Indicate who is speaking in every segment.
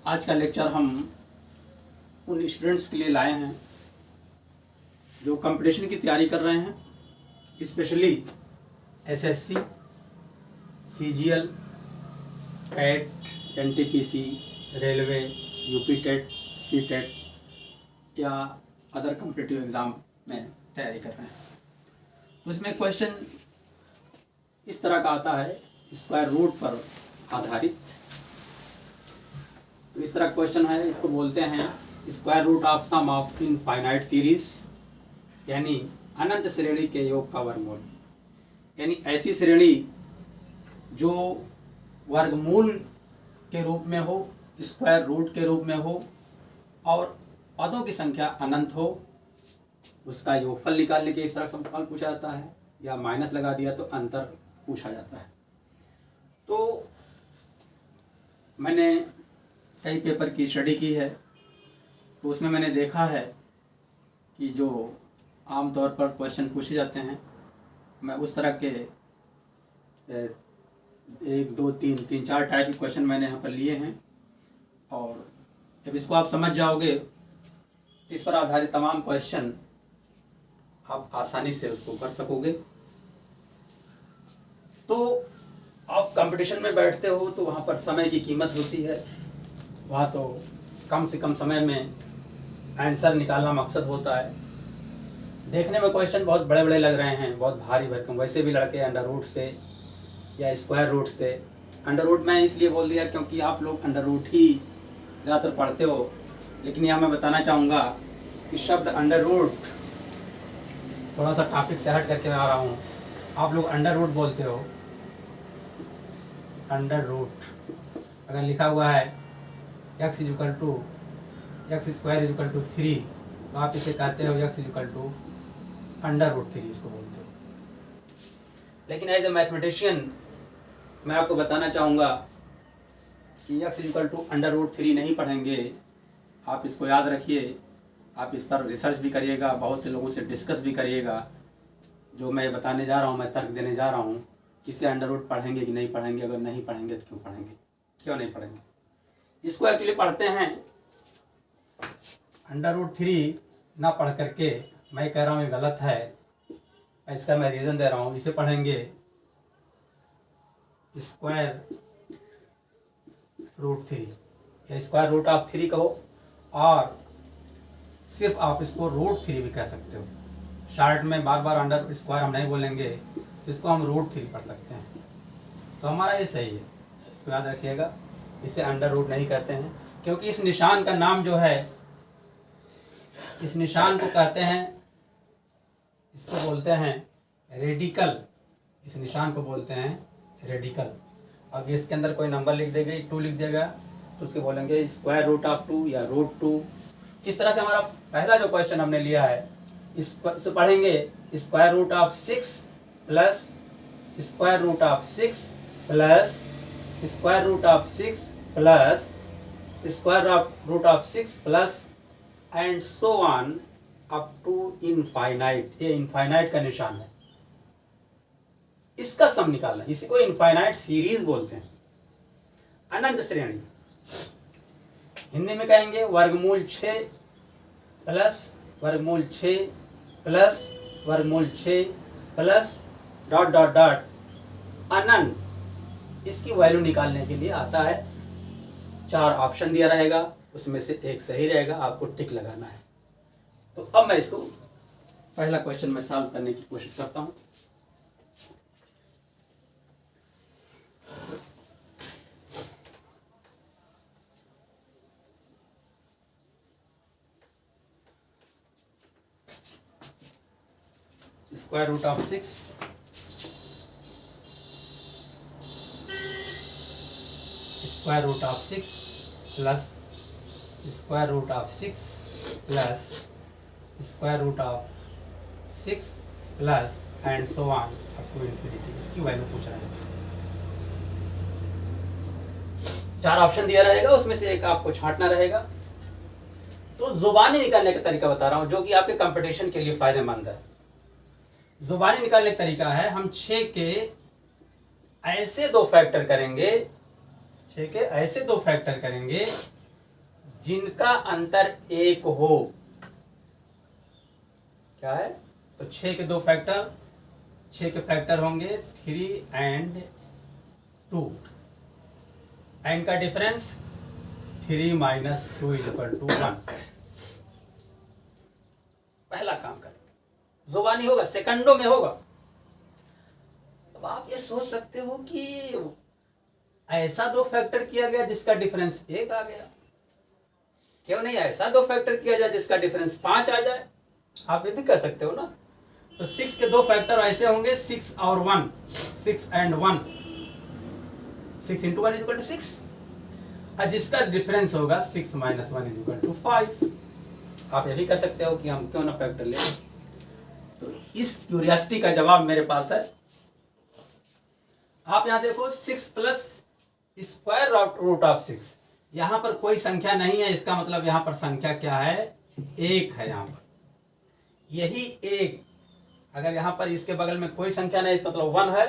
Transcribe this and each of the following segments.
Speaker 1: आज का लेक्चर हम उन स्टूडेंट्स के लिए लाए हैं जो कंपटीशन की तैयारी कर रहे हैं, specially SSC, CGL, CAT, NTPC, railway, UP TET, C TET या अदर कॉम्पिटिटिव एग्ज़ाम में तैयारी कर रहे हैं। तो इसमें क्वेश्चन इस तरह का आता है, स्क्वायर रूट पर आधारित। तो इस तरह क्वेश्चन है, इसको बोलते हैं square root of sum of infinite series, यानी अनंत श्रेणी के योग का वर्गमूल। यानी ऐसी श्रेणी जो वर्गमूल के रूप में हो, स्क्वायर रूट के रूप में हो और पदों की संख्या अनंत हो, उसका योगफल निकालने के इस तरह सवाल पूछा जाता है, या माइनस लगा दिया तो अंतर पूछा जाता है। तो मैंने कई पेपर की स्टडी की है, तो उसमें मैंने देखा है कि जो आमतौर पर क्वेश्चन पूछे जाते हैं, मैं उस तरह के 1, 2, 3, 4 टाइप के क्वेश्चन मैंने यहाँ पर लिए हैं। और जब इसको आप समझ जाओगे तो इस पर आधारित तमाम क्वेश्चन आप आसानी से उसको कर सकोगे। तो आप कंपटीशन में बैठते हो तो वहाँ पर समय की कीमत होती है, वहाँ तो कम से कम समय में आंसर निकालना मकसद होता है। देखने में क्वेश्चन बहुत बड़े बड़े लग रहे हैं, बहुत भारी भरकम, वैसे भी लड़के अंडर रूट से या स्क्वायर रूट से, अंडर रूट मैं इसलिए बोल दिया क्योंकि आप लोग अंडर रूट ही ज़्यादातर पढ़ते हो। लेकिन यहाँ मैं बताना चाहूँगा कि शब्द अंडर रूट, थोड़ा सा टॉपिक से हट करके मैं आ रहा हूँ, आप लोग अंडर रूट बोलते हो। अंडर रूट अगर लिखा हुआ है x = x² = 3, तो आप इसे कहते हो x = √3, इसको बोलते हो। लेकिन एज ए मैथमेटिशियन मैं आपको बताना चाहूँगा कि x = √3 नहीं पढ़ेंगे। आप इसको याद रखिए, आप इस पर रिसर्च भी करिएगा, बहुत से लोगों से डिस्कस भी करिएगा। जो मैं बताने जा रहा हूँ, मैं तर्क देने जा रहा हूँ, इसे अंडर रूट पढ़ेंगे कि नहीं पढ़ेंगे, अगर नहीं पढ़ेंगे तो क्यों पढ़ेंगे, क्यों नहीं पढ़ेंगे। इसको एक्चुअली पढ़ते हैं √3 ना पढ़ करके। मैं कह रहा हूँ ये गलत है, इसका मैं रीज़न दे रहा हूँ। इसे पढ़ेंगे √3 या स्क्वायर रूट ऑफ 3 कहो, और सिर्फ आप इसको √3 भी कह सकते हो। शार्ट में बार बार अंडर स्क्वायर हम नहीं बोलेंगे, तो इसको हम √3 पढ़ सकते हैं। तो हमारा ये सही है, इसको याद रखिएगा। इसे अंडर रूट नहीं कहते हैं क्योंकि इस निशान का नाम जो है, इस निशान को कहते हैं, इसको बोलते हैं रेडिकल। इस निशान को बोलते हैं रेडिकल। अब इसके अंदर कोई नंबर लिख देंगे, 2 लिख देगा, तो उसके बोलेंगे स्क्वायर रूट ऑफ 2 या √2। इस तरह से हमारा पहला जो क्वेश्चन हमने लिया है, इसको पढ़ेंगे square root of 6 plus square root of 6 plus square root of 6 plus square root of 6 plus and so on up to infinite. ये इनफाइनाइट का निशान है, इसका सम निकालना, इसी को इनफाइनाइट सीरीज बोलते हैं, अनंत श्रेणी। हिंदी में कहेंगे वर्गमूल 6 प्लस वर्गमूल 6 प्लस वर्गमूल 6 प्लस ... अनंत। इसकी वैल्यू निकालने के लिए आता है, 4 ऑप्शन दिया रहेगा, उसमें से एक सही रहेगा, आपको टिक लगाना है। तो अब मैं इसको पहला क्वेश्चन में सॉल्व करने की कोशिश करता हूं। Square root of 6 square root of 6 plus square root of 6 plus square root of 6 plus and so on up to infinity. इसकी वैल्यू पूछ रहा है। 4 ऑप्शन दिया रहेगा, उसमें से एक आपको छांटना रहेगा। तो जुबानी निकालने का तरीका बता रहा हूं, जो कि आपके कंपटीशन के लिए फायदेमंद है। जुबानी निकालने का तरीका है, हम 6 के ऐसे 2 फैक्टर करेंगे, 6 के ऐसे 2 फैक्टर करेंगे जिनका अंतर 1 हो। क्या है? तो 6 के 2 फैक्टर, 6 के फैक्टर होंगे 3 एंड 2, एन का difference 3 minus 2 is equal to 1। पहला काम करेंगे, जुबानी होगा, सेकंडों में होगा। अब आप ये सोच सकते हो कि ऐसा 2 फैक्टर किया गया जिसका डिफरेंस 1 आ गया, क्यों नहीं ऐसा 2 फैक्टर किया जाए जिसका डिफरेंस 5 आ जाए? आप ये भी कर सकते हो ना। तो 6 के 2 फैक्टर ऐसे होंगे 6 और 1, 6 and 1, 6 into 1 is equal to 6, और जिसका डिफरेंस होगा 6 माइनस 1 इज इक्वल टू 5। आप ये भी कर सकते हो कि हम क्यों ना फैक्टर ले। तो इस क्यूरियोसिटी का जवाब मेरे पास है। आप यहां देखो 6 प्लस स्क्वायर रूट ऑफ 6, यहां पर कोई संख्या नहीं है, इसका मतलब यहां पर संख्या क्या है? 1 है। यहां पर यही 1, अगर यहां पर इसके बगल में कोई संख्या नहीं, इसका मतलब 1 है।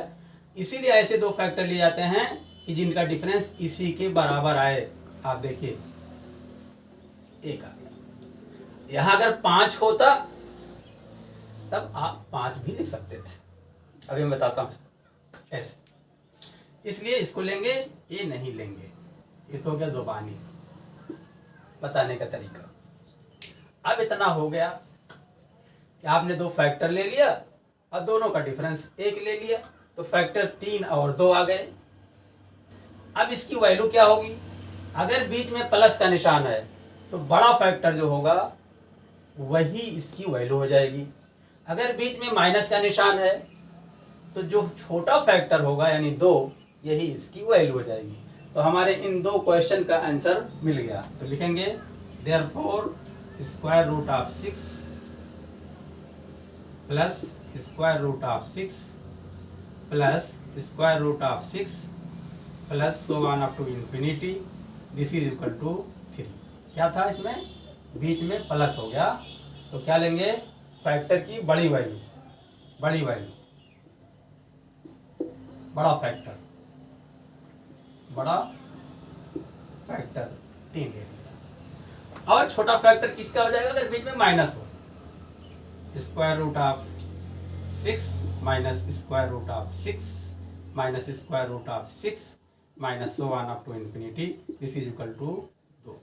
Speaker 1: इसीलिए ऐसे 2 फैक्टर लिए जाते हैं कि जिनका डिफरेंस इसी के बराबर आए। आप देखिए 1 आ गया। यहां अगर 5 होता तब आप 5 भी लिख सकते थे। अभी मैं बताता हूं ऐसे, इसलिए इसको लेंगे, ये नहीं लेंगे। ये तो हो गया जुबानी बताने का तरीका। अब इतना हो गया कि आपने 2 फैक्टर ले लिया और दोनों का डिफरेंस 1 ले लिया, तो फैक्टर 3 और 2 आ गए। अब इसकी वैल्यू क्या होगी? अगर बीच में प्लस का निशान है तो बड़ा फैक्टर जो होगा वही इसकी वैल्यू हो जाएगी। अगर बीच में माइनस का निशान है तो जो छोटा फैक्टर होगा यानी 2, यही इसकी वैल्यू हो जाएगी। तो हमारे इन 2 क्वेश्चन का आंसर मिल गया। तो लिखेंगे therefore square root of 6 plus square root of 6 plus square root of 6 plus so on up to infinity, this is equal to 3। क्या था इसमें? बीच में प्लस हो गया, तो क्या लेंगे? फैक्टर की बड़ी वैल्यू, बड़ी वैल्यू, बड़ा फैक्टर, बड़ा फैक्टर 3 ले लिया। और छोटा फैक्टर किसका हो जाएगा अगर बीच में माइनस हो? Square root of 6 minus square root of 6 minus square root of 6 minus so on up to infinity, this is equal to 2।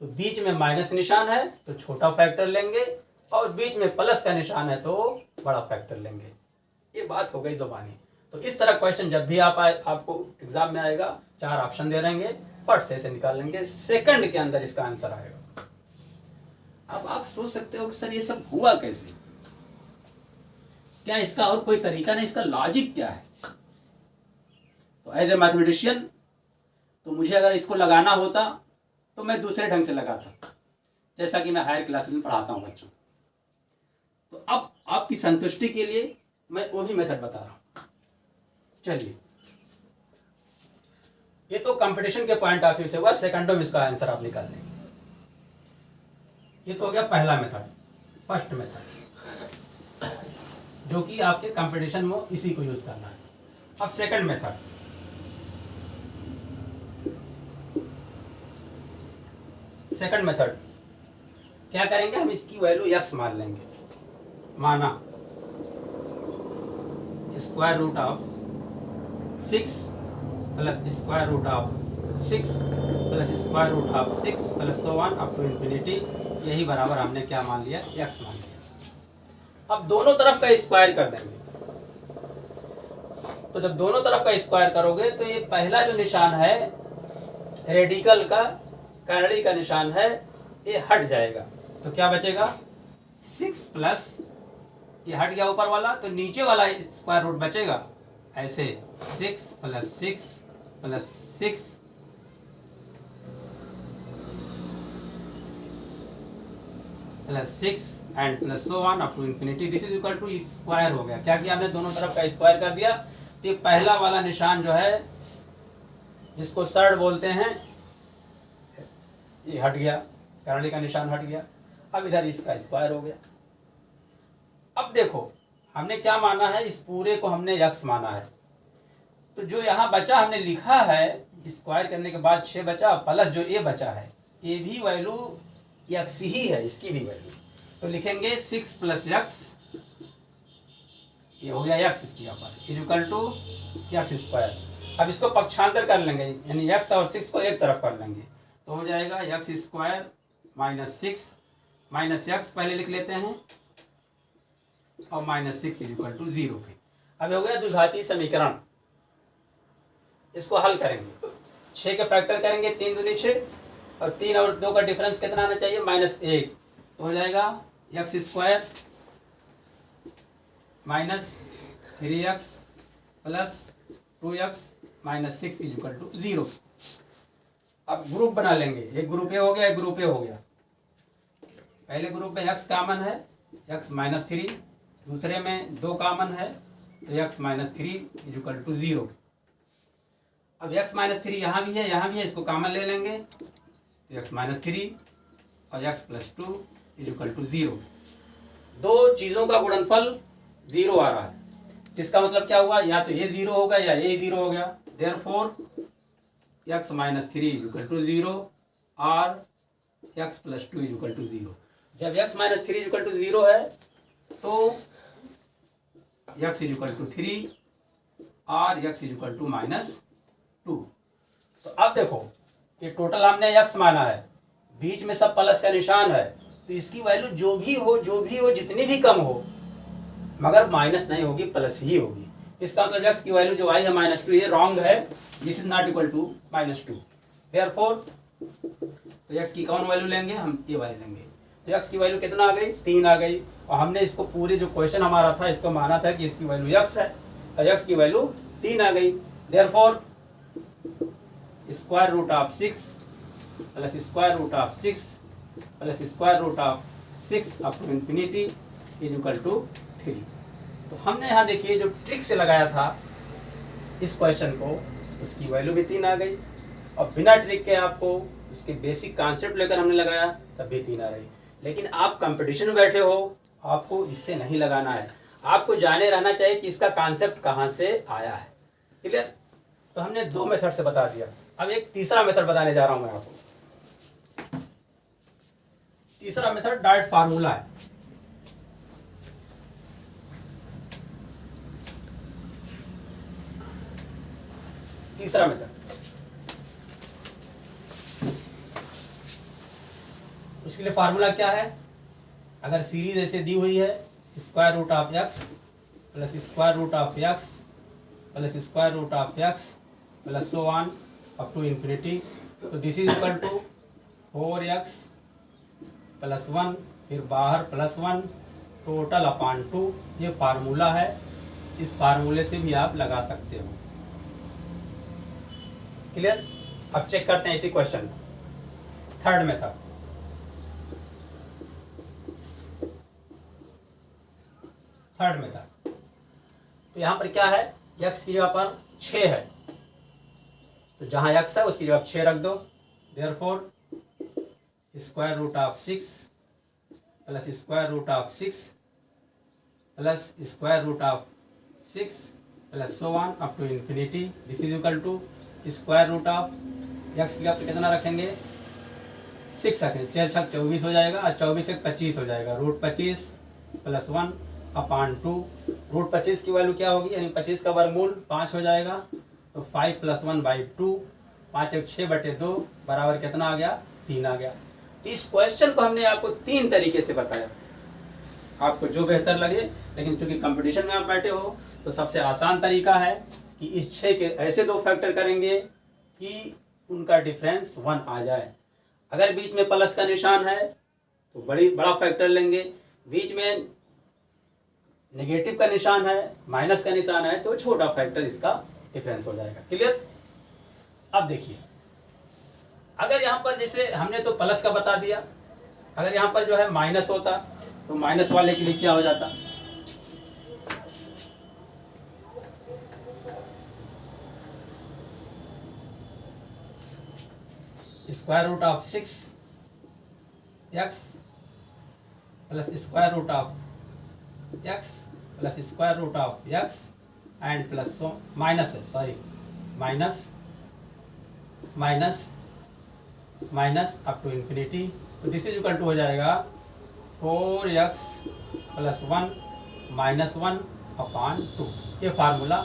Speaker 1: तो बीच में माइनस निशान है तो छोटा फैक्टर लेंगे, और बीच में प्लस का निशान है तो बड़ा फैक्टर लेंगे। ये बात हो गई जुबानी। तो इस तरह क्वेश्चन जब भी आपको एग्जाम में आएगा, 4 ऑप्शन दे रहेंगे, फट से इसे निकाल लेंगे, सेकंड के अंदर इसका आंसर आएगा। अब आप सोच सकते हो कि सर ये सब हुआ कैसे? क्या इसका और कोई तरीका नहीं? इसका लॉजिक क्या है? तो एज ए मैथमेटिशियन तो मुझे अगर इसको लगाना होता तो मैं दूसरे ढंग से लगाता, जैसा कि मैं हायर क्लासेस में पढ़ाता हूं बच्चों। तो अब आपकी संतुष्टि के लिए मैं वो भी मेथड बता रहा हूं। चलिए, ये तो कंपटीशन के पॉइंट ऑफ व्यू से हुआ, सेकंडों में इसका आंसर आप निकाल लेंगे। ये तो हो गया पहला मेथड, फर्स्ट मेथड, जो कि आपके कंपटीशन में इसी को यूज करना है। अब सेकंड मेथड, सेकंड मेथड क्या करेंगे? हम इसकी वैल्यू x मान लेंगे। माना square root of 6 plus square root of 6 plus square root of 6 plus so on up to infinity, यही बराबर हमने क्या मान लिया? x मान लिया। अब दोनों तरफ का स्क्वायर कर देंगे। तो जब दोनों तरफ का स्क्वायर करोगे तो ये पहला जो निशान है रेडिकल का, करड़ी का निशान है, ये हट जाएगा। तो क्या बचेगा? 6 प्लस, ये हट गया ऊपर वाला, तो नीचे वाला स्क्वायर रूट बचेगा ऐसे 6 plus 6 plus 6 plus 6 and plus so on up to infinity, this is equal to square हो गया। क्या किया हमने? दोनों तरफ का स्क्वायर कर दिया। तो ये पहला वाला निशान जो है जिसको सर्ड बोलते हैं, ये हट गया, करड़ी का निशान हट गया। अब इधर इसका स्क्वायर हो गया। अब देखो हमने क्या माना है? इस पूरे को हमने x माना है। तो जो यहाँ बचा हमने लिखा है, स्क्वायर करने के बाद 6 बचा, प्लस जो ये बचा है ये भी वैल्यू x ही है, इसकी भी वैल्यू, तो लिखेंगे 6 प्लस एक्स, ये हो गया x इसके यहाँ पर, इक्वल टू एक्स स्क्वायर। अब इसको पक्षांतर कर लेंगे, यानी x और 6 को एक तरफ कर लेंगे, तो हो जाएगा x square minus 6 minus x पहले लिख लेते हैं और माइनस 6 इक्वल टू 0 पे। अब हो गया द्विघातीय समीकरण, इसको हल करेंगे, 6 के फैक्टर करेंगे, 3 दूनी 6 और 3 और 2 का डिफरेंस कितना आना चाहिए, -1, तो हो जाएगा x square minus 3x plus 2x minus 6 equal to 0। अब ग्रुप बना लेंगे, एक ग्रुप ए हो गया, एक ग्रुप ए हो गया। पहले ग्रुप में x कॉमन है, x -3, दूसरे में 2 कॉमन है तो x -3 इक्वल टू 0। अब x -3 यहाँ भी है, यहाँ भी है, इसको कॉमन ले लेंगे तो x -3 और x + 2 इक्वल टू 0। दो चीज़ों का गुणनफल 0 आ रहा है, इसका मतलब क्या हुआ, या तो ये 0 होगा या ये 0 हो गया। देयरफॉर x -3 इक्वल टू 0 और x + 2 इक्वल टू 0। जब x -3 इक्वल टू 0 है तो x इक्वल टू 3 और x इक्वल टू -2। तो अब देखो ये टोटल हमने x माना है, बीच में सब प्लस का निशान है, तो इसकी वैल्यू जो भी हो जितनी भी कम हो, मगर माइनस नहीं होगी, प्लस ही होगी। इसका मतलब x की वैल्यू जो आई है -2, ये रॉन्ग है, this is not equal to -2। Therefore तो x की कौन वैल्यू लेंगे, हम ये वाली लेंगे। तो x की वैल्यू कितना आ गई, 3 आ गई, और हमने इसको पूरे जो क्वेश्चन हमारा था इसको माना था कि इसकी वैल्यू x है, और x की वैल्यू 3 आ गई। Therefore square root of 6 plus square root of 6 plus square root of 6 up to infinity is equal to 3। तो हमने यहाँ देखिए जो ट्रिक से लगाया था इस क्वेश्चन को, उसकी वैल्यू भी 3 आ गई, और बिना ट्रिक के आपको इसके बेसिक कॉन्सेप्ट लेकर हमने लगाया तब भी 3 आ रही। लेकिन आप कंपटीशन में बैठे हो, आपको इससे नहीं लगाना है, आपको जाने रहना चाहिए कि इसका कॉन्सेप्ट कहाँ से आया है। क्लियर? तो हमने 2 मेथड से बता दिया, अब एक तीसरा मेथड बताने जा रहा हूँ मैं आपको। तीसरा मेथड डायरेक्ट फार्मूला है। तीसरा मेथड, उसके लिए फार्मूला क्या है, अगर सीरीज ऐसे दी हुई है square root of x plus square root of x plus square root of x plus so on up to infinity, तो this is equal to 4x plus 1, फिर बाहर प्लस 1 टोटल अपॉन 2। ये फार्मूला है, इस फार्मूले से भी आप लगा सकते हो। क्लियर? अब चेक करते हैं इसी question, third method. Third method, तो यहाँ पर क्या है, x की जगह पर 6 है, तो जहाँ x है उसकी जगह 6 रख दो। Therefore square root of 6 plus square root of 6 plus square root of 6 plus so on up to infinity, this is equal to square root of x की जगह पर कितना रखेंगे, 6 रखेंगे, 4 छक 24 हो जाएगा, और 24 से 25 हो जाएगा, रूट 25 प्लस 1 अपॉन 2। रूट 25 की वैल्यू क्या होगी, यानी 25 का वर्गमूल 5 हो जाएगा, तो 5 + 1/2, 5 × 6/2 बराबर कितना आ गया, 3 आ गया। इस क्वेश्चन को हमने आपको 3 तरीके से बताया, आपको जो बेहतर लगे, लेकिन चूंकि कंपटीशन में आप बैठे हो तो सबसे आसान तरीका है कि इस 6 के ऐसे 2 फैक्टर करेंगे कि उनका डिफरेंस 1 आ जाए। अगर बीच में प्लस का निशान है तो बड़ा फैक्टर लेंगे, बीच में नेगेटिव का निशान है, माइनस का निशान है, तो छोटा फैक्टर इसका डिफरेंस हो जाएगा। क्लियर? अब देखिए, अगर यहाँ पर जैसे हमने तो प्लस का बता दिया, अगर यहाँ पर जो है माइनस होता तो माइनस वाले के लिए क्या हो जाता, square root of 6x plus square root of x plus square root of x and plus minus है, sorry minus minus up to infinity. तो दिस इज इक्वल टू हो जाएगा 4x प्लस 1 माइनस 1 अपॉन 2। ये formula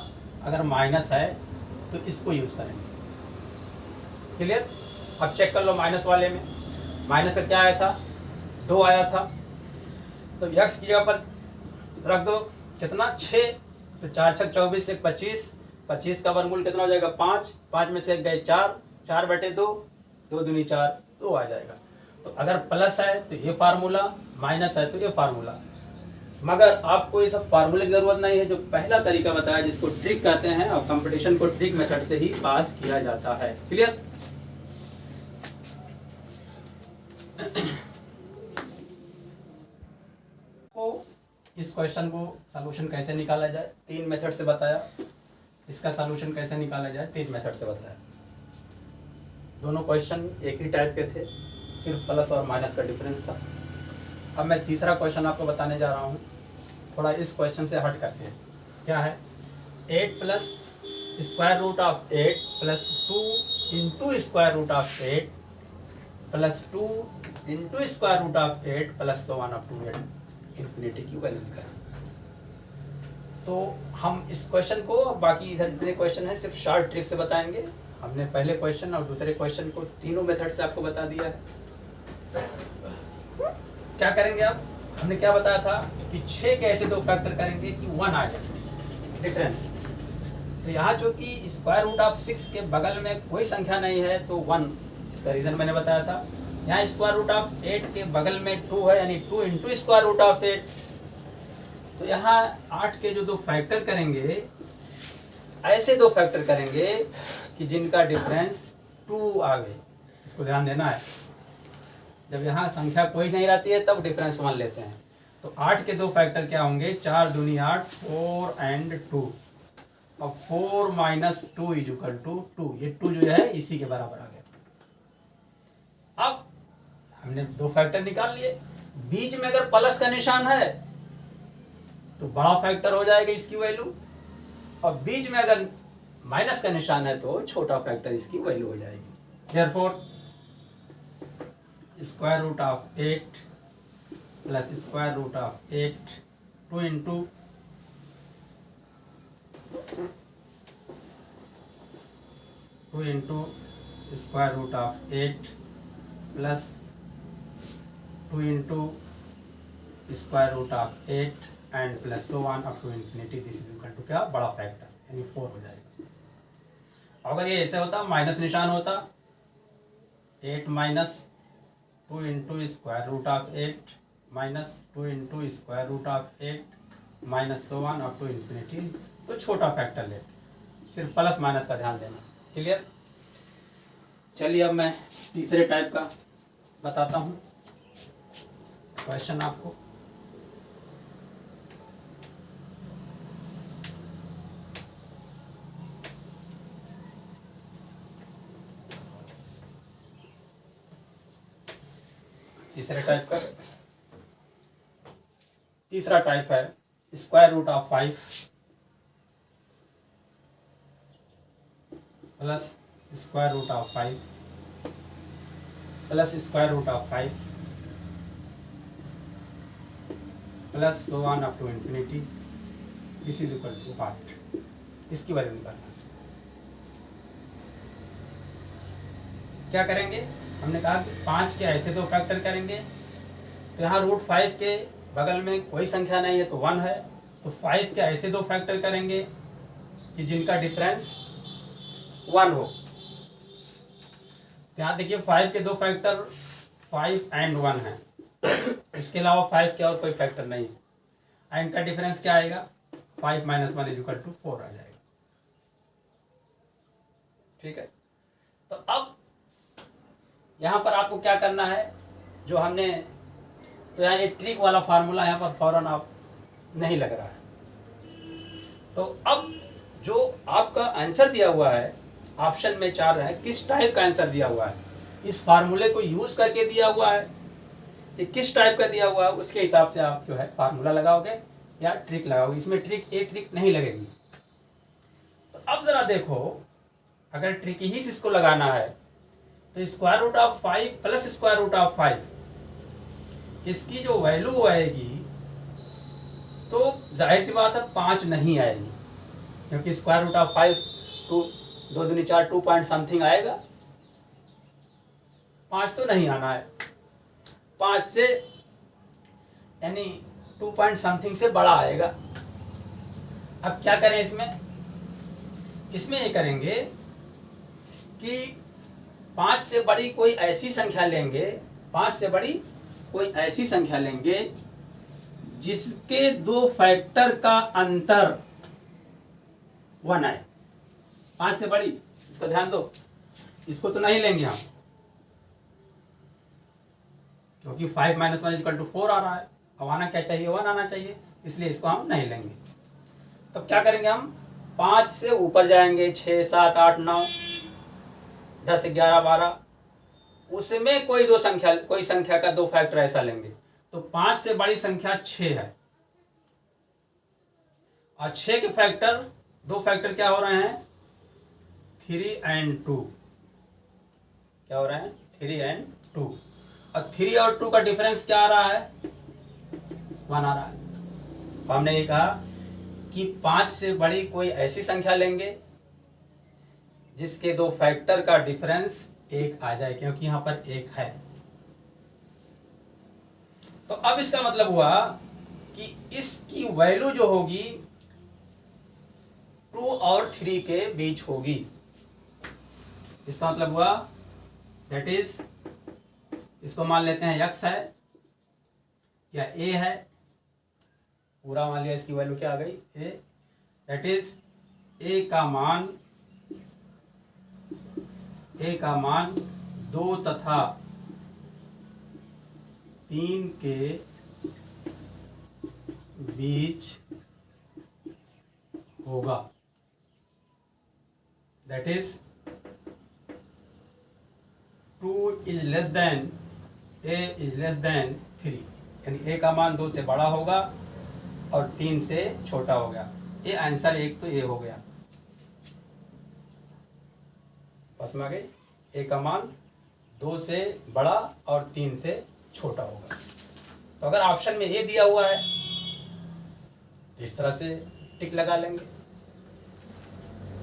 Speaker 1: अगर minus है तो इसको use करेंगे। क्लियर? अब चेक कर लो माइनस वाले में, माइनस का क्या आया था, 2 आया था। तो x की जगह पर रख दो कितना, 6। तो 4 6 24, 1 25, 25 का वर्गमूल कितना हो जाएगा 5, 5 में से 1 गए 4, 4/2, 2 दूनी 4, 2 आ जाएगा। तो अगर प्लस है तो ये फार्मूला, माइनस है तो ये फार्मूला। मगर आपको ये सब फार्मूले की ज़रूरत नहीं है, जो पहला तरीका बताया जिसको ट्रिक कहते हैं, और कंपटीशन को ट्रिक मेथड से ही पास किया जाता है। क्लियर? तो इस क्वेश्चन को सलूशन कैसे निकाला जाए 3 मेथड से बताया, इसका सलूशन कैसे निकाला जाए 3 मेथड से बताया। दोनों क्वेश्चन एक ही टाइप के थे, सिर्फ प्लस और माइनस का डिफरेंस था। अब मैं तीसरा क्वेश्चन आपको बताने जा रहा हूँ, थोड़ा इस क्वेश्चन से हट करके। क्या है, 8 plus square root of 8 plus 2 into square root of 8 plus 2 into square root of 8 plus 1 up to 8 infinity की वैल्यू निकालें। तो हम इस क्वेश्चन को, बाकी इधर जितने क्वेश्चन हैं सिर्फ शॉर्ट ट्रिक से बताएंगे। हमने पहले क्वेश्चन और दूसरे क्वेश्चन को तीनों मेथड से आपको बता दिया है। क्या करेंगे आप, हमने क्या बताया था कि 6 के ऐसे 2 फैक्टर करेंगे कि 1 आ जाए डिफरेंस। तो यहाँ जो कि स्क्वायर रूट ऑफ 6 के बगल में कोई संख्या नहीं है तो 1, इसका रीज़न मैंने बताया था। यहाँ स्क्वायर रूट ऑफ 8 के बगल में 2 है, यानी 2 इंटू स्क्वायर रूट ऑफ 8। तो यहाँ 8 के जो 2 फैक्टर करेंगे, ऐसे 2 फैक्टर करेंगे कि जिनका डिफरेंस 2 आवे। इसको ध्यान देना है, जब यहाँ संख्या कोई नहीं रहती है तब डिफरेंस 1 लेते हैं। तो 8 के 2 फैक्टर क्या होंगे, 4 दूनी 8, 4 एंड 2, और 4 माइनस 2 इज इक्वल टू 2। ये 2 जो है इसी के बराबर आ गया। अब हमने 2 फैक्टर निकाल लिए, बीच में अगर प्लस का निशान है तो बड़ा फैक्टर हो जाएगा इसकी वैल्यू, और बीच में अगर माइनस का निशान है तो छोटा फैक्टर इसकी वैल्यू हो जाएगी। Therefore square root of 8 plus square root of 8 2 into square root of 8 plus 2 into square root of 8 and plus so on up to infinity. This is equal to क्या, बड़ा फैक्टर, यानी 4 हो जाएगा। अगर ये ऐसे होता, माइनस निशान होता, 8 minus 2 into square root of 8 minus 2 into square root of 8 minus so on up to infinity, तो छोटा फैक्टर लेते। सिर्फ प्लस माइनस का ध्यान देना। क्लियर? चलिए अब मैं तीसरे टाइप का बताता हूँ क्वेश्चन आपको। तीसरा टाइप है square root of 5 plus square root of 5 plus square root of 5 plus so on up to infinity. This is equal to what, इसकी वैल्यू निकालना। क्या करेंगे, हमने कहा कि 5 के ऐसे 2 फैक्टर करेंगे। तो यहाँ रूट 5 के बगल में कोई संख्या नहीं है तो 1 है, तो 5 के ऐसे 2 फैक्टर करेंगे कि जिनका डिफरेंस 1 हो। तो यहाँ देखिए 5 के 2 फैक्टर 5 एंड 1 है, इसके अलावा 5 के और कोई फैक्टर नहीं है। इनका डिफरेंस क्या आएगा, 5 माइनस 1 इज इक्वल टू 4 आ जाएगा। ठीक है, तो अब यहाँ पर आपको क्या करना है, जो हमने, तो यहाँ एक ट्रिक वाला फार्मूला यहाँ पर फौरन आप नहीं लग रहा है। तो अब जो आपका आंसर दिया हुआ है ऑप्शन में 4 है, किस टाइप का आंसर दिया हुआ है, इस फार्मूले को यूज करके दिया हुआ है, ये किस टाइप का दिया हुआ है, उसके हिसाब से आप जो है फार्मूला लगाओगे या ट्रिक लगाओगे। इसमें ट्रिक नहीं लगेगी। तो अब जरा देखो, अगर ट्रिक ही इसको लगाना है तो square root of 5 plus square root of 5, इसकी जो वैल्यू आएगी तो जाहिर सी बात है 5 नहीं आएगी, क्योंकि स्क्वायर रूट ऑफ 5 दो दूनी 4 2 पॉइंट समथिंग आएगा, 5 तो नहीं आना है। 5 से यानी 2 पॉइंट समथिंग से बड़ा आएगा। अब क्या करें इसमें ये करेंगे कि 5 से बड़ी कोई ऐसी संख्या लेंगे, 5 से बड़ी कोई ऐसी संख्या लेंगे जिसके दो फैक्टर का अंतर 1 आए। 5 से बड़ी, इसको ध्यान दो, इसको तो नहीं लेंगे हम, क्योंकि 5 - 1 = 4 आ रहा है। अब आना क्या चाहिए, 1 आना चाहिए, इसलिए इसको हम नहीं लेंगे। तो क्या करेंगे हम, 5 से ऊपर जाएंगे, 6 7 8 9 10 11 12, उसमें कोई संख्या का दो फैक्टर ऐसा लेंगे। तो 5 से बड़ी संख्या 6 है, और 6 के फैक्टर, दो फैक्टर क्या हो रहे हैं, 3 और 2। क्या हो रहे हैं, 3 और 2, और 3 और 2 का डिफरेंस क्या आ रहा है, 1 आ रहा है। तो हमने ये कहा कि 5 से बड़ी कोई ऐसी संख्या लेंगे जिसके दो फैक्टर का डिफरेंस 1 आ जाए, क्योंकि यहां पर 1 है। तो अब इसका मतलब हुआ कि इसकी वैल्यू जो होगी 2 और 3 के बीच होगी। इसका मतलब हुआ दैट इज, इसको मान लेते हैं x है या a है, पूरा मान लिया, इसकी वैल्यू क्या आ गई, a, दैट इज a का मान 2 तथा 3 के बीच होगा। That is 2 is less than a is less than 3, यानी a का मान 2 से बड़ा होगा और 3 से छोटा हो गया। ये आंसर एक तो a हो गया, बस में आ गई, a का मान 2 से बड़ा और 3 से छोटा होगा। तो अगर ऑप्शन में a दिया हुआ है इस तरह से टिक लगा लेंगे।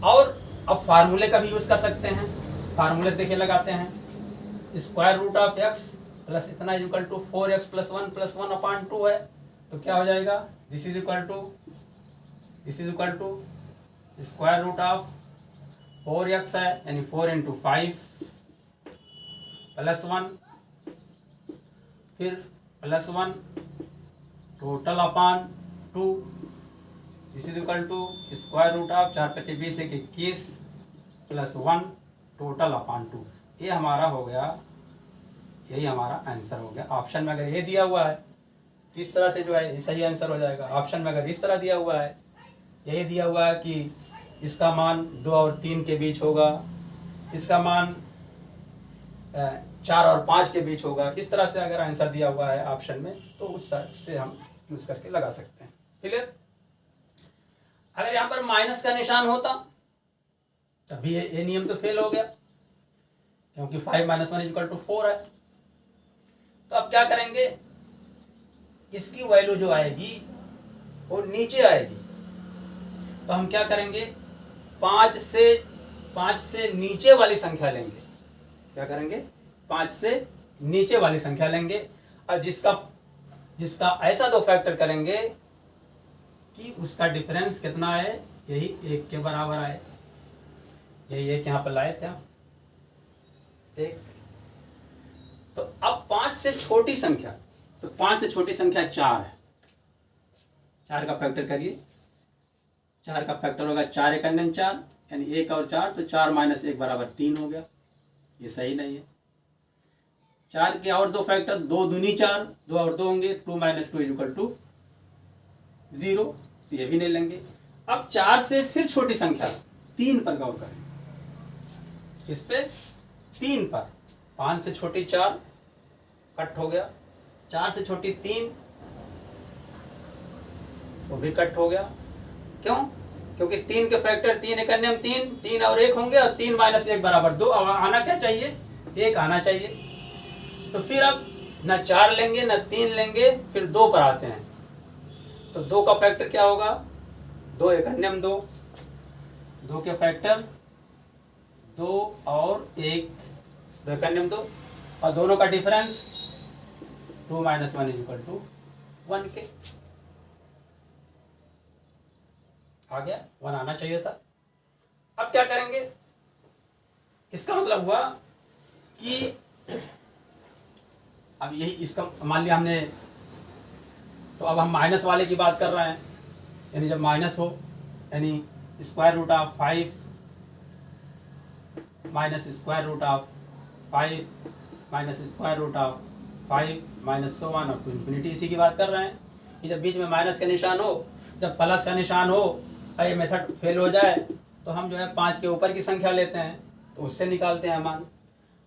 Speaker 1: और अब फार्मूले का भी यूज कर सकते हैं। फार्मूले देखिए लगाते हैं, square root of x plus इतना इक्वल टू 4x + 1 + 1/2 है। तो क्या हो जाएगा, this is equal to square root of 4x है, यानी 4 × 5 + 1, फिर +1 total upon 2, this is equal to square root of 4 × 5 = 20 21 + 1 total upon 2। ये हमारा हो गया, यही हमारा आंसर हो गया। ऑप्शन में अगर ये दिया हुआ है तो इस तरह से जो है ये सही आंसर हो जाएगा। ऑप्शन में अगर इस तरह दिया हुआ है, यही दिया हुआ है कि इसका मान 2 और 3 के बीच होगा, इसका मान 4 और 5 के बीच होगा, इस तरह से अगर आंसर दिया हुआ है ऑप्शन में तो उस से हम यूज करके लगा सकते हैं। क्लियर। अगर यहाँ पर माइनस का निशान होता तभी ये नियम तो फेल हो गया, क्योंकि 5 - 1 = 4 है। तो अब क्या करेंगे, इसकी वैल्यू जो आएगी वो नीचे आएगी। तो हम क्या करेंगे, 5 से नीचे वाली संख्या लेंगे। क्या करेंगे, 5 से नीचे वाली संख्या लेंगे, और जिसका ऐसा दो फैक्टर करेंगे कि उसका डिफरेंस कितना है, यही 1 के बराबर आए। यही 1 यहाँ पर लाए थे हम 1। तो अब 5 से छोटी संख्या, तो 5 से छोटी संख्या 4 है। 4 का फैक्टर करिए, 4 का फैक्टर होगा 4 × 4 यानी 1 और 4, तो 4 - 1 = 3 हो गया। ये सही नहीं है। 4 के और दो फैक्टर, 2 दूनी 4, 2 और 2 होंगे, 2 - 2 = 0, तो ये भी नहीं लेंगे। अब 4 से फिर छोटी संख्या 3 पर गौर करें, इस पे 3 पर, 5 से छोटी 4 कट हो गया, 4 से छोटी 3 वो भी कट हो गया। क्यों, क्योंकि 3 के फैक्टर 3 × 3 3 और 1 होंगे, और 3 - 1 = 2। अब आना क्या चाहिए, 1 आना चाहिए। तो फिर अब ना 4 लेंगे ना 3 लेंगे, फिर 2 पर आते हैं। तो 2 का फैक्टर क्या होगा? 2 एकन्यम 2, 2 के फैक्टर 2 और 1, 2 एकन्यम 2, और दोनों का डिफरेंस 2 - 1 = 1 के। आ गया, 1 आना चाहिए था। अब क्या करेंगे? इसका मतलब हुआ कि अब यही इसका मान लिया हमने, तो अब हम माइनस वाले की बात कर रहे हैं, यानी जब माइनस हो, यानी √5 -√5 -√5 -so on up to infinity, इसी की बात कर रहे हैं कि जब बीच में माइनस का निशान हो, जब प्लस का निशान हो और ये मेथड फेल हो जाए तो हम जो है 5 के ऊपर की संख्या लेते हैं, तो उससे निकालते हैं मान।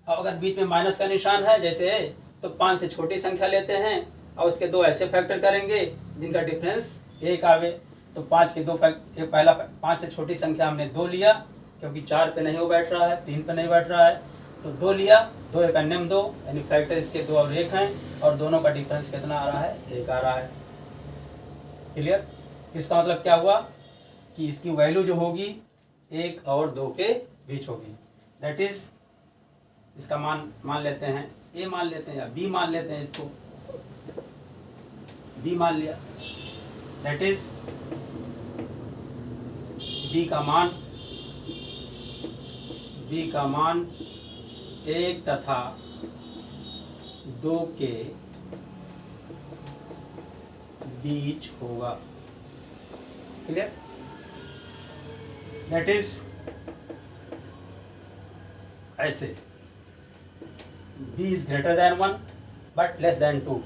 Speaker 1: अब अगर बीच में माइनस का निशान है जैसे है, तो 5 से छोटी संख्या लेते हैं और उसके 2 ऐसे फैक्टर करेंगे जिनका डिफरेंस 1 आवे। तो 5 के 2 फैक्टर, पहला 5 से छोटी संख्या हमने 2 लिया, क्योंकि 4 पे नहीं हो बैठ रहा है, 3 पे नहीं बैठ रहा है, तो 2 लिया, 2 एकन्यम 2, यानी फैक्टर इसके 2 और 1 हैं, और दोनों का डिफरेंस कितना आ रहा है? 1 आ रहा है। क्लियर? इसका मतलब क्या हुआ कि इसकी वैल्यू जो होगी 1 और 2 के बीच होगी। दैट इज, इसका मान लेते हैं a मान लेते हैं या b मान लेते हैं, इसको b मान लिया। दैट इज b का मान 1 तथा 2 के बीच होगा। क्लियर? दैट इज ऐसे b is greater than 1 but less than 2,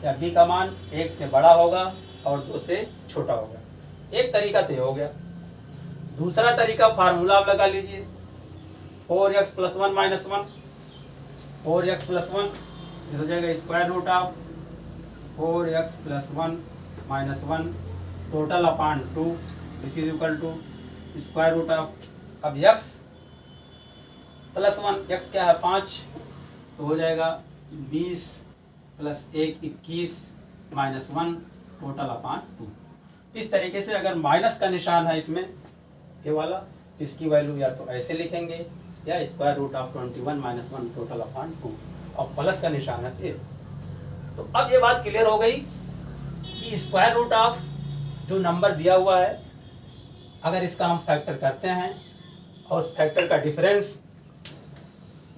Speaker 1: या b का मान 1 से बड़ा होगा और 2 से छोटा होगा। एक तरीका तो ये हो गया। दूसरा तरीका, फार्मूला आप लगा लीजिए, 4x + 1 - 1, 4x + 1 हो जाएगा √4x + 1 - 1 total upon 2, this is equal to √, अब x + 1, x क्या है? 5, तो हो जाएगा 20 + 1 21 - 1 टोटल अपॉन 2। इस तरीके से अगर माइनस का निशान है इसमें ये वाला, तो इसकी वैल्यू या तो ऐसे लिखेंगे या √21 - 1 टोटल अपॉन 2, और प्लस का निशान है तो ये। तो अब ये बात क्लियर हो गई कि √, जो नंबर दिया हुआ है, अगर इसका हम फैक्टर करते हैं और उस फैक्टर का डिफरेंस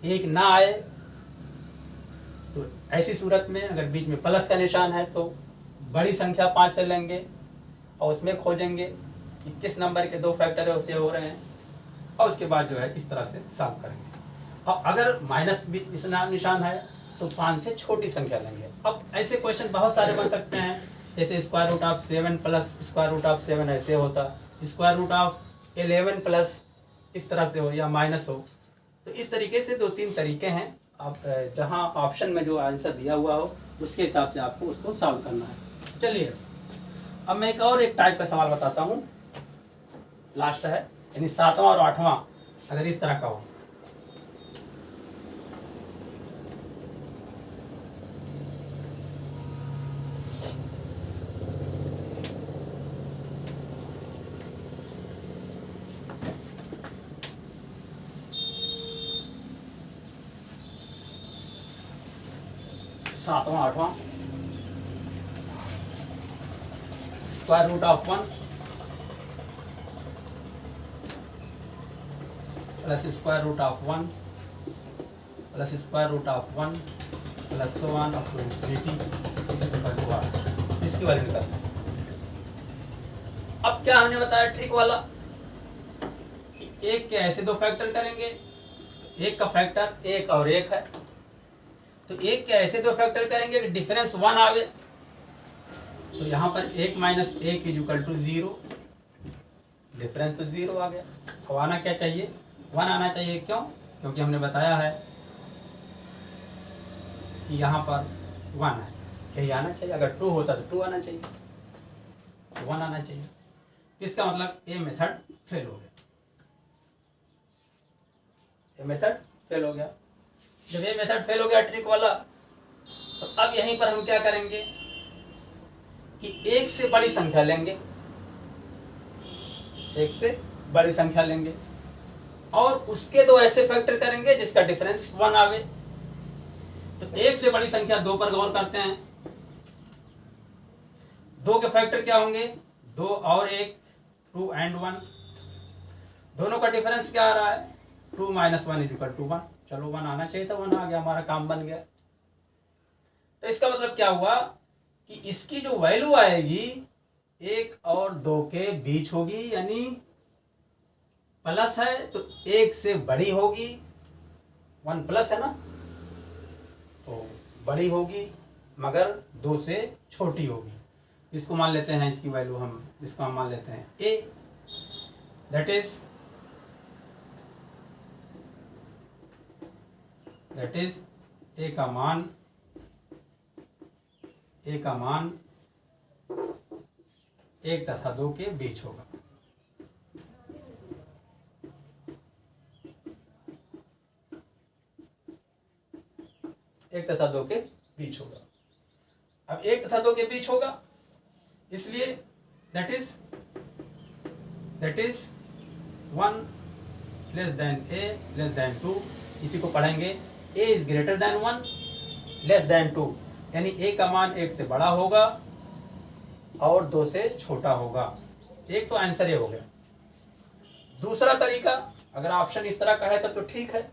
Speaker 1: 1 ना आए, तो ऐसी सूरत में अगर बीच में प्लस का निशान है तो बड़ी संख्या 5 से लेंगे और उसमें खोजेंगे कि किस नंबर के 2 फैक्टर है उसे हो रहे हैं, और उसके बाद जो है इस तरह से सॉल्व करेंगे। और अगर माइनस इस निशान है तो 5 से छोटी संख्या लेंगे। अब ऐसे क्वेश्चन बहुत सारे बन सकते हैं, जैसे √7 प्लस √7 ऐसे होता, √11 प्लस इस तरह से हो, या माइनस हो। तो इस तरीके से 2-3 तरीके हैं। आप जहाँ ऑप्शन में जो आंसर दिया हुआ हो उसके हिसाब से आपको उसको सॉल्व करना है। चलिए अब मैं एक टाइप का सवाल बताता हूँ, लास्ट है, यानी 7वां और 8वां अगर इस तरह का हो। सातवां 8वां, √1 plus √1 plus √1 plus so on up to infinity, इसकी वैल्यू निकालना है। अब क्या हमने बताया ट्रिक वाला कि 1 के ऐसे 2 फैक्टर करेंगे, तो 1 का फैक्टर 1 और 1 है, तो 1 के ऐसे 2 फैक्टर करेंगे कि डिफरेंस 1 आवे, तो यहाँ पर 1 - 1 = 0, डिफरेंस तो 0 आ गया। अब आना क्या चाहिए? 1 आना चाहिए। क्यों? क्योंकि हमने बताया है कि यहाँ पर 1 है, यही आना चाहिए। अगर 2 होता तो 2 आना चाहिए, 1 आना चाहिए। इसका मतलब ये मेथड फेल हो गया, ये मेथड फेल हो गया। जब ये मेथड फेल हो गया ट्रिक वाला, तो अब यहीं पर हम क्या करेंगे कि एक से बड़ी संख्या लेंगे, एक से बड़ी संख्या लेंगे और उसके दो ऐसे फैक्टर करेंगे जिसका डिफरेंस 1 आवे। तो एक से बड़ी संख्या 2 पर गौर करते हैं। 2 के फैक्टर क्या होंगे? 2 और 1, 2 and 1। दोनों का डिफरेंस क्या आ रहा है? 2 - 1 = 1। चलो 1 आना चाहिए था, 1 आ गया, हमारा काम बन गया। तो इसका मतलब क्या हुआ कि इसकी जो वैल्यू आएगी 1 और 2 के बीच होगी, यानी प्लस है तो 1 से बड़ी होगी, 1 प्लस है ना, तो बड़ी होगी मगर 2 से छोटी होगी। इसको मान लेते हैं, इसकी वैल्यू इसको हम मान लेते हैं a, दैट इज a का मान 1 तथा 2 के बीच होगा। एक तथा 2 के बीच होगा। अब 1 तथा 2 के बीच होगा, इसलिए दैट इज 1 a < 2। इसी को पढ़ेंगे a is greater than 1 less than 2, यानी a का मान 1 से बड़ा होगा और 2 से छोटा होगा। एक तो आंसर ये हो गया। दूसरा तरीका, अगर ऑप्शन इस तरह का है तब तो ठीक है,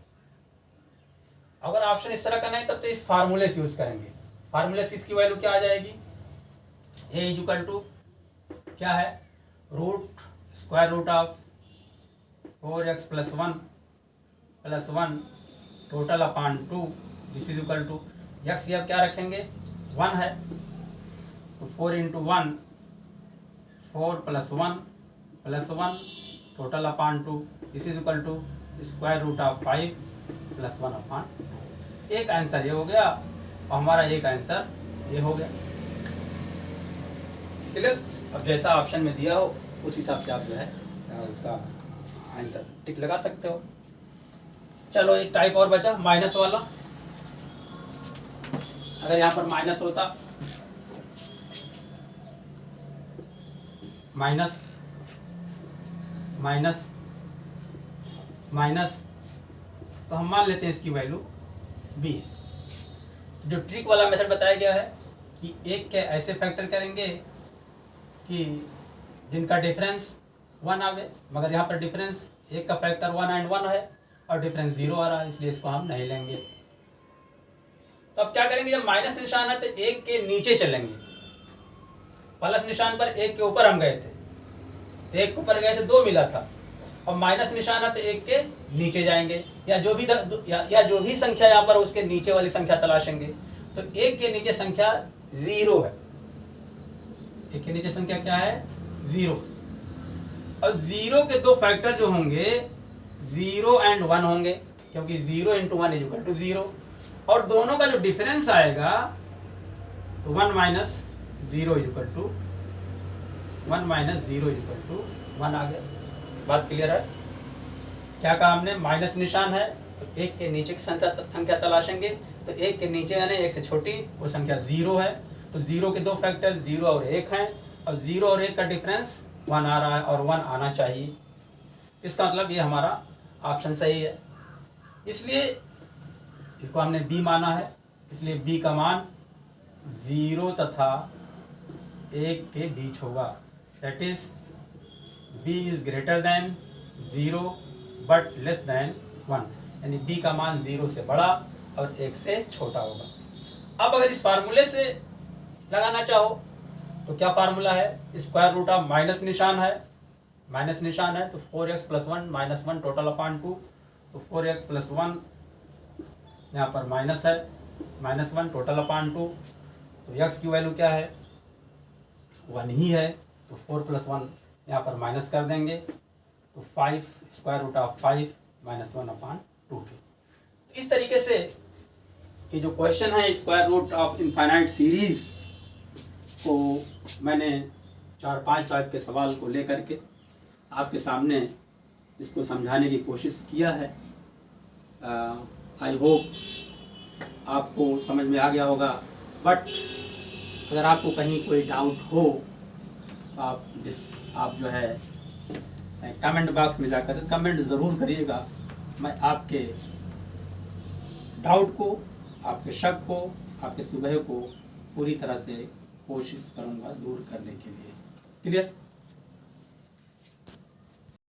Speaker 1: अगर ऑप्शन इस तरह का नहीं तब तो इस फार्मूले से यूज करेंगे। फार्मूले से इसकी वैल्यू क्या आ जाएगी? a = क्या है? √√(4x + 1 total upon 2 this is equal to x की अब क्या रखेंगे? 1 है तो 4 × 1 4 + 1 total upon 2 this is equal to √5 + 1/2। एक आंसर ये हो गया और हमारा एक आंसर ये हो गया। क्लियर? अब जैसा ऑप्शन में दिया हो उस हिसाब से आप जो है उसका आंसर टिक लगा सकते हो। चलो एक टाइप और बचा, माइनस वाला। अगर यहाँ पर माइनस होता, माइनस माइनस माइनस, तो हम मान लेते हैं इसकी वैल्यू b है। जो ट्रिक वाला मेथड बताया गया है कि एक के ऐसे फैक्टर करेंगे कि जिनका डिफरेंस 1 आवे, मगर यहाँ पर डिफरेंस एक का फैक्टर 1 and 1 है और डिफरेंस 0 आ रहा है, इसलिए इसको हम नहीं लेंगे। तो अब क्या करेंगे? जब माइनस निशान है तो 1 के नीचे चलेंगे। प्लस निशान पर 1 के ऊपर हम गए थे, 1 के ऊपर गए थे 2 मिला था, और माइनस निशान है तो 1 के नीचे जाएंगे, या जो भी संख्या यहाँ पर उसके नीचे वाली संख्या तलाशेंगे। तो 1 के नीचे संख्या 0 है। 1 के नीचे संख्या क्या है? 0। और 0 के दो फैक्टर जो होंगे 0 and 1 होंगे, क्योंकि 0 × 1 = 0, और दोनों का जो डिफरेंस आएगा तो 1 - 0 = 1 आ गया। बात क्लियर है? क्या कहा हमने? माइनस निशान है तो 1 के नीचे की संख्या तलाशेंगे। तो 1 के नीचे यानी 1 से छोटी वो संख्या 0 है, तो 0 के दो फैक्टर 0 और 1 हैं, और 0 और 1 का डिफरेंस 1 आ रहा है और 1 आना चाहिए। इसका मतलब ये हमारा ऑप्शन सही है, इसलिए इसको हमने b माना है। इसलिए b का मान 0 तथा 1 के बीच होगा। That is b is greater than 0 but less than 1, यानी b का मान 0 से बड़ा और 1 से छोटा होगा। अब अगर इस फार्मूले से लगाना चाहो तो क्या फार्मूला है? √, माइनस निशान है तो 4x + 1 - 1 टोटल अपॉन 2, तो 4x + 1 यहाँ पर माइनस है, -1 टोटल अपॉन 2, तो x की वैल्यू क्या है? 1 ही है, तो 4 + 1 यहाँ पर माइनस कर देंगे, तो 5 √5 - 1/2 के। तो इस तरीके से ये जो क्वेश्चन है √, इनफाइनाइट सीरीज को मैंने 4-5 टाइप के सवाल को लेकर के आपके सामने इसको समझाने की कोशिश किया है। आई होप आपको समझ में आ गया होगा। बट अगर आपको कहीं कोई डाउट हो तो आप जो है कमेंट बॉक्स में जाकर कमेंट ज़रूर करिएगा। मैं आपके डाउट को, आपके शक को, आपके सुबह को पूरी तरह से कोशिश करूँगा दूर करने के लिए। क्लियर?